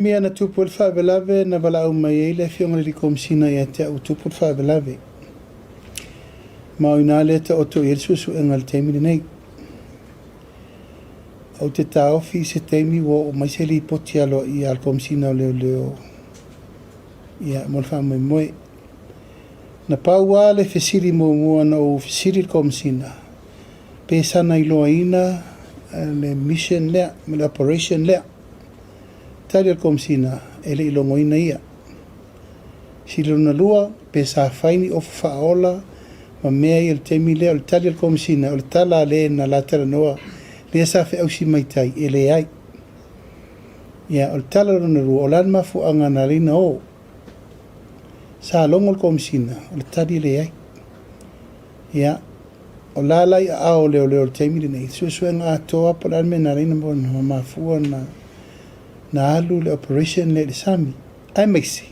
Mi ana tupu le whaabelawe na wala au mai eile whionga li komisina ia te au tupu le whaabelawe. Mau ina le te oto i susu e ngal teimi nei. Au te taofi se teimi wo o mai se li poti alo i al komisina o leo ia mo le wha mai moe. Na pau a le whesiri mua na o whesiri le komisina. Pesana i loa ina le mission lea, le operation lea. Tali al komisina ele ilongo ina ia. Silona lua pe sa faini o faola ma mea i el temi lea o le tali al komisina o le tala le na la tala noa le sa fe ausi mai tai ele ai. Ia o le tala lona lua o lan mafu anga na lina o sa longo al komisina o le tali le ai. Ia o la lai a o leo le temi le nei suenga atoa pa lan me na lina mo na mafua na alu le operation le sami ai meisi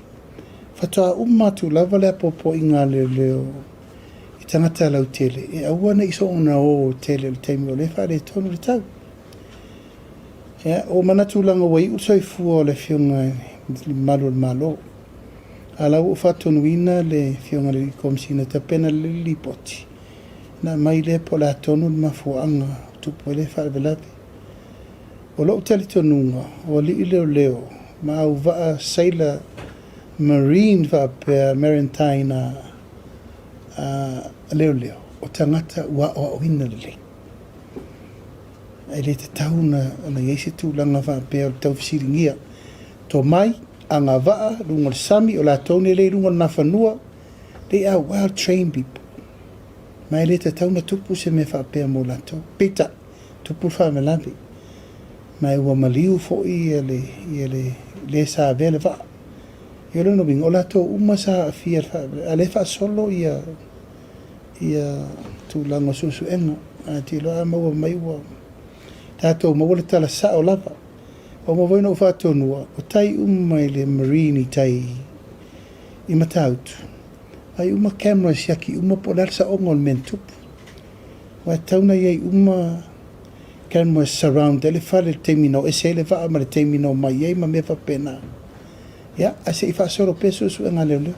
fatoa umatu lava le popo inga leo i tangata lau tele e awana iso ona o tele le taimi o le whare tonu le tau o manatu langa wai usoi fua le fionga malo ala u fatonu ina le fionga le komisina tapena le lipoti na mai le po la tonu mafuanga tupo le whare velavi o lo tali tonunga o li leo ma au va sailor marine va pe maritime leo o tangata wa o ina le ele te tauna na yesi tu langa va pe o tau fisiringia to mai anga va lungo sami o la tone le lungo na fanua they are well trained people mai le te tauna tupu se me fa pe mo la to pita tupu fa me lavi mai ua maliu fo i le sa vele va yo no bing ola to uma sa fia ale fa solo ia tu lango susu enga ti lo ama wa mai wa tato mo le tala sa o lava o mo voi no fa to no o tai mai le marine tai i mataut ai uma camera siaki uma polar sa ongol mentup wa tauna ye uma kan mo surround ele fale termino ese ele va ma termino mai ma me fa pena ya ase fa solo peso su ngale